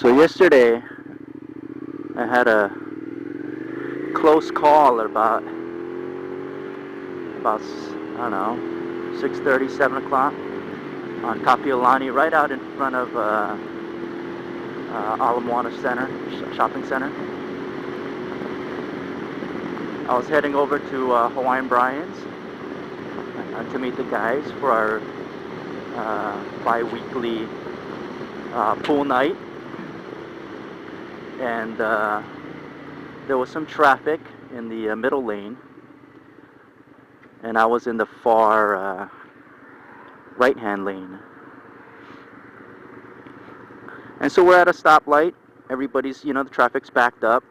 So yesterday I had a close call at about I don't know 6:30, 7 o'clock on Kapiolani, right out in front of Alamwana Center, shopping center. I was heading over to Hawaiian Brian's to meet the guys for our bi-weekly pool night, and there was some traffic in the middle lane, and I was in the far right-hand lane. And so we're at a stoplight. Everybody's, the traffic's backed up,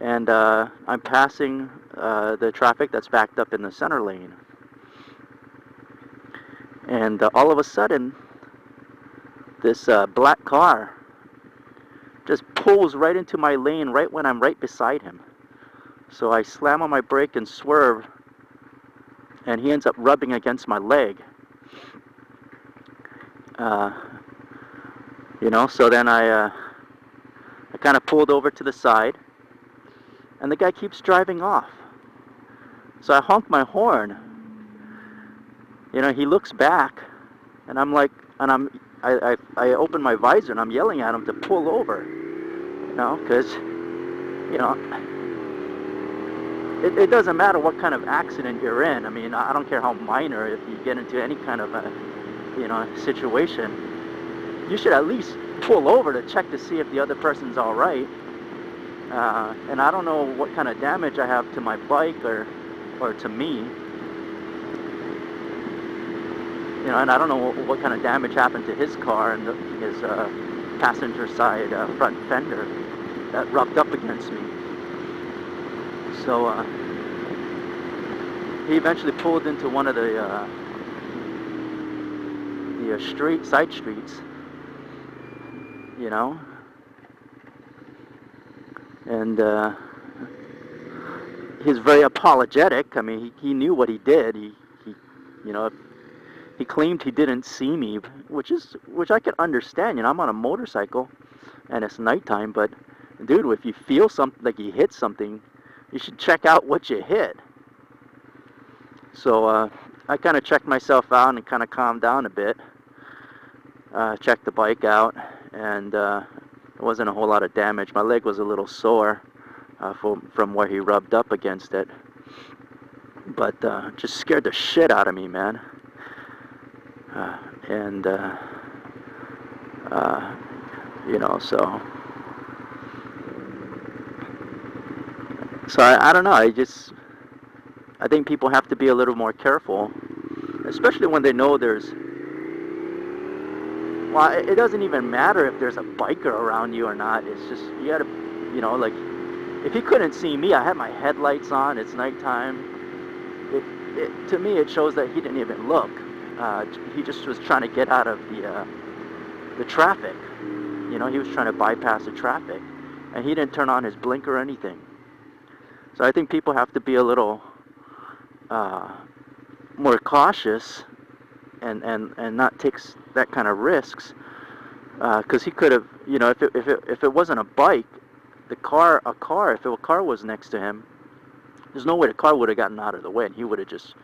and I'm passing the traffic that's backed up in the center lane. And all of a sudden, this black car just pulls right into my lane right when I'm right beside him. So I slam on my brake and swerve, and he ends up rubbing against my leg. So then I kind of pulled over to the side, and the guy keeps driving off. So I honk my horn. He looks back, and I'm like, I open my visor and I'm yelling at him to pull over, because, it doesn't matter what kind of accident you're in. I mean, I don't care how minor. If you get into any kind of a, situation, you should at least pull over to check to see if the other person's all right. And I don't know what kind of damage I have to my bike or to me. And I don't know what kind of damage happened to his car and his passenger side front fender that rubbed up against me. So he eventually pulled into one of the side streets, and he's very apologetic. I mean, he knew what he did. He claimed he didn't see me, which I could understand. I'm on a motorcycle, and it's nighttime. But dude, if you feel something like you hit something, you should check out what you hit. So I kind of checked myself out and kind of calmed down a bit. Checked the bike out, and there wasn't a whole lot of damage. My leg was a little sore from where he rubbed up against it, but just scared the shit out of me, man. So I don't know. I think people have to be a little more careful, especially when they know there's. Well, it doesn't even matter if there's a biker around you or not. It's just you gotta, like, if he couldn't see me, I had my headlights on. It's nighttime. To me, it shows that he didn't even look. He just was trying to get out of the traffic. He was trying to bypass the traffic, and he didn't turn on his blinker or anything. So I think people have to be a little more cautious and not take that kind of risks, because he could have, if it wasn't a bike, if a car was next to him, there's no way the car would have gotten out of the way, and he would have just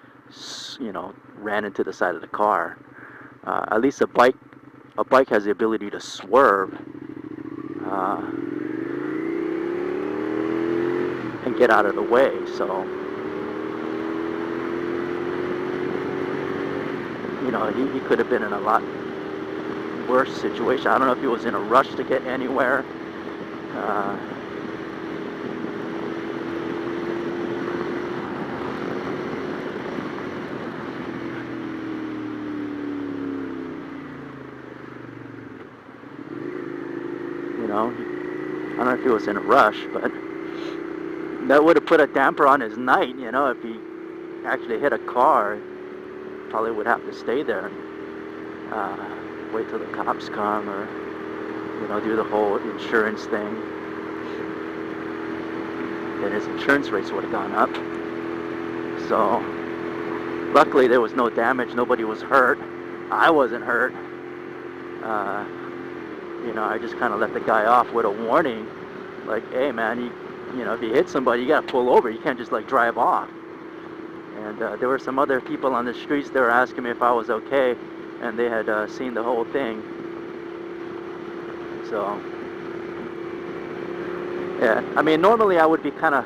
ran into the side of the car. At least a bike has the ability to swerve and get out of the way. So he could have been in a lot worse situation. I don't know if he was in a rush to get anywhere. I don't know if he was in a rush, but that would have put a damper on his night. If he actually hit a car, probably would have to stay there and wait till the cops come, or do the whole insurance thing. Then his insurance rates would have gone up. So luckily there was no damage. Nobody was hurt. I wasn't hurt. you know, I just kind of let the guy off with a warning, like, hey man, you know, if you hit somebody, you gotta pull over. You can't just like drive off. And there were some other people on the streets that were asking me if I was okay, and they had seen the whole thing. So, yeah, I mean, normally I would be kind of,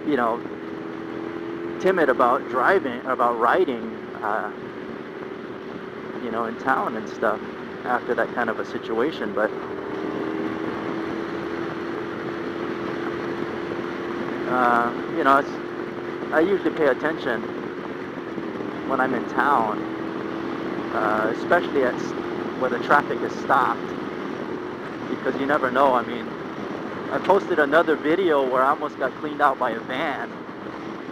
you know, timid about riding, you know, in town and stuff after that kind of a situation, but you know, I usually pay attention when I'm in town, especially where the traffic is stopped, because you never know. I mean, I posted another video where I almost got cleaned out by a van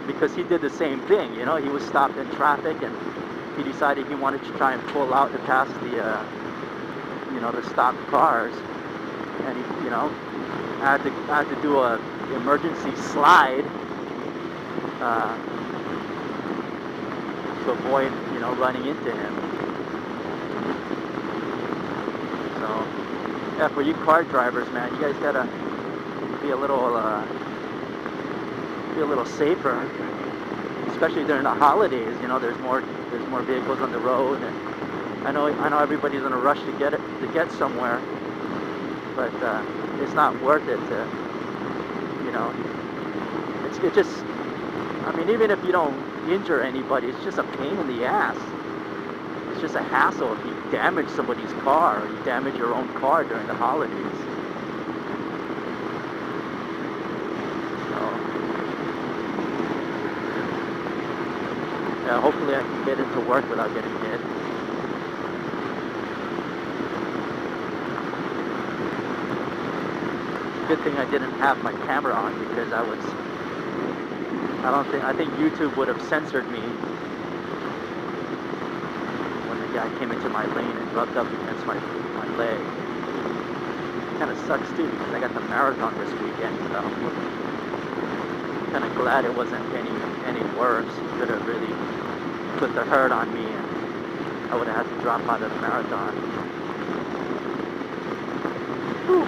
because he did the same thing. You know, he was stopped in traffic and he decided he wanted to try and pull out to pass the, you know, the stopped cars, and he, you know, I had to do a emergency slide to avoid, you know, running into him. So, yeah, for you car drivers, man, you guys gotta be a little safer, especially during the holidays. You know, there's more vehicles on the road, and I know everybody's in a rush to get somewhere, but it's not worth it to, you know, it just, I mean, even if you don't injure anybody, it's just a pain in the ass. It's just a hassle if you damage somebody's car or you damage your own car during the holidays. So, yeah, hopefully I can get into work without getting hit. Good thing I didn't have my camera on, because I think YouTube would have censored me when the guy came into my lane and rubbed up against my leg. It kind of sucks too, because I got the marathon this weekend, so I'm kind of glad it wasn't any worse. It could have really put the hurt on me, and I would have had to drop out of the marathon. Whew.